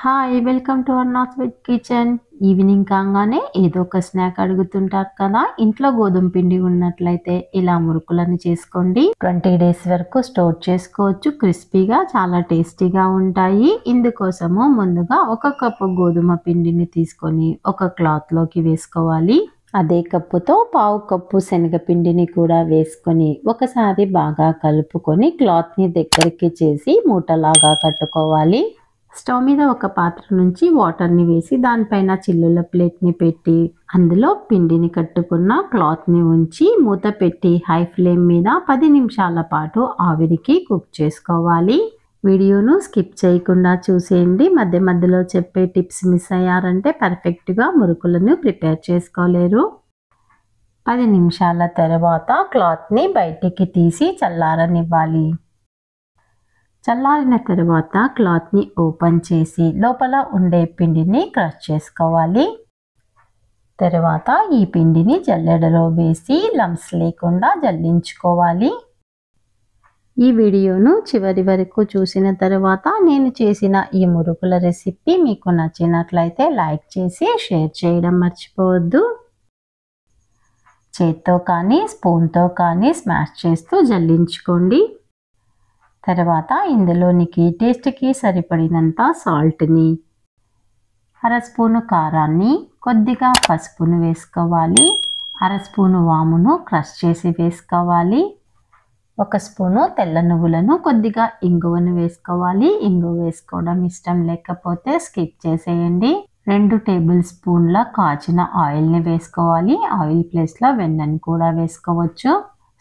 Hi welcome to our north veg kitchen. Evening కాగానే ఏదో ఒక స్నాక్ అడుగుతుంటారు కదా. ఇంట్లో గోధుమ పిండి ఉన్నట్లయితే ఇలా మురుకులను చేసుకోండి. 20 days వరకు స్టోర్ చేసుకోవచ్చు. క్రిస్పీగా చాలా టేస్టీగా ఉంటాయి. ఇందుకోసము ముందుగా 1 కప్పు గోధుమ పిండిని తీసుకొని ఒక క్లాత్ లోకి వేసుకోవాలి. అదే కప్పుతో 1/2 కప్పు శనగపిండిని కూడా వేసుకొని ఒకసారి బాగా కలుపుకొని క్లాత్ ని దగ్గరికి చేసి మూటలాగా కట్టుకోవాలి. స్టవ్ మీద ఒక పాత్ర నుంచి వాటర్ని వేసి దానిపైన చిల్లుల ప్లేట్ని పెట్టి అందులో పిండిని కట్టుకున్న క్లాత్ని ఉంచి మూత పెట్టి హై ఫ్లేమ్ మీద 10 నిమిషాల పాటు ఆవిరికి కుక్ చేసుకోవాలి. వీడియోను స్కిప్ చేయకుండా చూసేయండి. మధ్య మధ్యలో చెప్పే టిప్స్ మిస్ అయ్యారంటే పర్ఫెక్ట్గా మురుకులను ప్రిపేర్ చేసుకోలేరు. 10 నిమిషాల తర్వాత క్లాత్ని బయటికి తీసి చల్లారనివ్వాలి. చల్లారిన తర్వాత క్లాత్ని ఓపెన్ చేసి లోపల ఉండే పిండిని క్రష్ చేసుకోవాలి. తర్వాత ఈ పిండిని జల్లెడలో వేసి లంప్స్ లేకుండా జల్లించుకోవాలి. ఈ వీడియోను చివరి వరకు చూసిన తర్వాత నేను చేసిన ఈ మురుకుల రెసిపీ మీకు నచ్చినట్లయితే లైక్ చేసి షేర్ చేయడం మర్చిపోవద్దు. చేత్తో కానీ స్పూన్తో కానీ స్మాష్ చేస్తూ జల్లించుకోండి. తర్వాత ఇందులోనికి టేస్ట్కి సరిపడినంత సాల్ట్ని, 1/2 స్పూను కారాన్ని, కొద్దిగా పసుపును వేసుకోవాలి. 1/2 స్పూను వామును క్రష్ చేసి వేసుకోవాలి. 1 స్పూను తెల్ల నువ్వులను, కొద్దిగా ఇంగువను వేసుకోవాలి. ఇంగువ వేసుకోవడం ఇష్టం లేకపోతే స్కిప్ చేసేయండి. 2 టేబుల్ స్పూన్ల కాచిన ఆయిల్ని వేసుకోవాలి. ఆయిల్ ప్లేస్లో వెన్నని కూడా వేసుకోవచ్చు.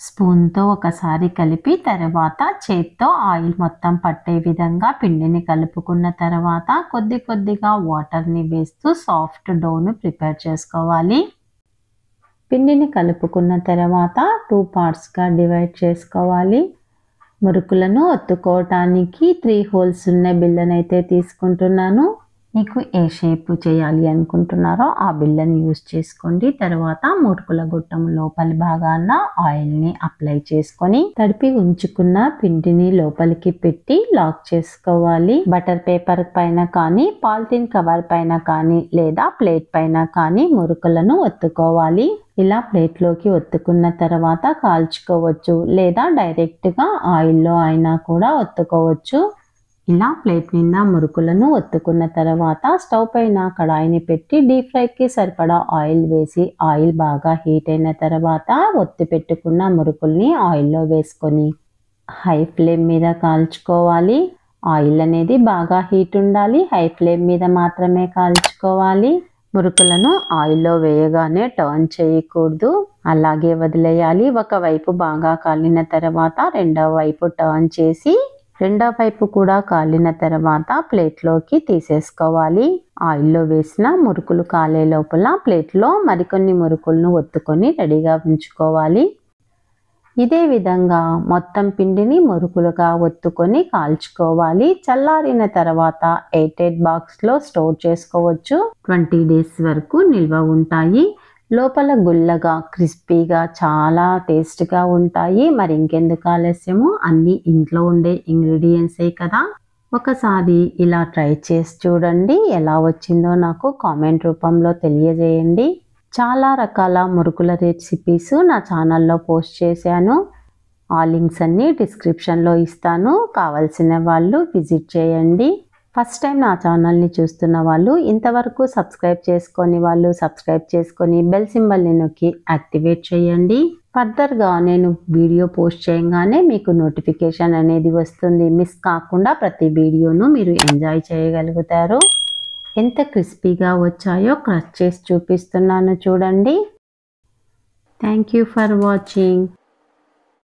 స్పూన్తో ఒకసారి కలిపి తర్వాత చేత్తో ఆయిల్ మొత్తం పట్టే విధంగా పిండిని కలుపుకున్న తర్వాత కొద్దిగా వాటర్ని వేస్తూ సాఫ్ట్ డోను ప్రిపేర్ చేసుకోవాలి. పిండిని కలుపుకున్న తర్వాత 2 పార్ట్స్గా డివైడ్ చేసుకోవాలి. మురుకులను ఒత్తుకోవటానికి 3 హోల్స్ ఉన్న బిళ్ళనైతే తీసుకుంటున్నాను. మీకు ఏ షేప్ చేయాలి అనుకుంటున్నారో ఆ బిళ్ళని యూజ్ చేసుకోండి. తర్వాత మురుకుల గుట్టం లోపలి భాగాన ఆయిల్ని అప్లై చేసుకొని తడిపి ఉంచుకున్న పిండిని లోపలికి పెట్టి లాక్ చేసుకోవాలి. బటర్ పేపర్ పైన కానీ పాలిథిన్ కవర్ పైన కానీ లేదా ప్లేట్ పైన కానీ మురుకులను ఒత్తుకోవాలి. ఇలా ప్లేట్లోకి ఒత్తుకున్న తర్వాత కాల్చుకోవచ్చు లేదా డైరెక్ట్గా ఆయిల్లో అయినా కూడా ఒత్తుకోవచ్చు. ఇలా ప్లేట్ నిండా మురుకులను ఒత్తుకున్న తర్వాత స్టవ్ పైన కడాయిని పెట్టి డీప్ ఫ్రైకి సరిపడా ఆయిల్ వేసి ఆయిల్ బాగా హీట్ అయిన తర్వాత ఒత్తి పెట్టుకున్న మురుకుల్ని ఆయిల్లో వేసుకొని హై ఫ్లేమ్ మీద కాల్చుకోవాలి. ఆయిల్ అనేది బాగా హీట్ ఉండాలి. హై ఫ్లేమ్ మీద మాత్రమే కాల్చుకోవాలి. మురుకులను ఆయిల్లో వేయగానే టర్న్ చేయకూడదు, అలాగే వదిలేయాలి. ఒకవైపు బాగా కాలిన తర్వాత రెండవ వైపు టర్న్ చేసి రెండవ వైపు కూడా కాలిన తర్వాత ప్లేట్లోకి తీసేసుకోవాలి. ఆయిల్లో వేసిన మురుకులు కాలే లోపల ప్లేట్లో మరికొన్ని మురుకులను ఒత్తుకొని రెడీగా ఉంచుకోవాలి. ఇదే విధంగా మొత్తం పిండిని మురుకులుగా ఒత్తుకొని కాల్చుకోవాలి. చల్లారిన తర్వాత ఎయిర్టైట్ బాక్స్లో స్టోర్ చేసుకోవచ్చు. 20 days వరకు నిల్వ ఉంటాయి. లోపల గుల్లగా క్రిస్పీగా చాలా టేస్ట్గా ఉంటాయి. మరి ఇంకెందుకు ఆలస్యము, అన్నీ ఇంట్లో ఉండే ఇంగ్రీడియంట్సే కదా. ఒకసారి ఇలా ట్రై చేసి చూడండి. ఎలా వచ్చిందో నాకు కామెంట్ రూపంలో తెలియజేయండి. చాలా రకాల మురుకుల రెసిపీస్ నా ఛానల్లో పోస్ట్ చేశాను. ఆ లింక్స్ అన్నీ డిస్క్రిప్షన్లో ఇస్తాను. కావాల్సిన వాళ్ళు విజిట్ చేయండి. ఫస్ట్ టైం నా ఛానల్ని చూస్తున్న వాళ్ళు, ఇంతవరకు సబ్స్క్రైబ్ చేసుకొని వాళ్ళు సబ్స్క్రైబ్ చేసుకొని బెల్ సింబల్ని నొక్కి యాక్టివేట్ చేయండి. ఫర్దర్గా నేను వీడియో పోస్ట్ చేయగానే మీకు నోటిఫికేషన్ అనేది వస్తుంది. మిస్ కాకుండా ప్రతి వీడియోను మీరు ఎంజాయ్ చేయగలుగుతారు. ఎంత క్రిస్పీగా వచ్చాయో క్రష్ చేసి చూపిస్తున్నాను చూడండి. Thank you for watching.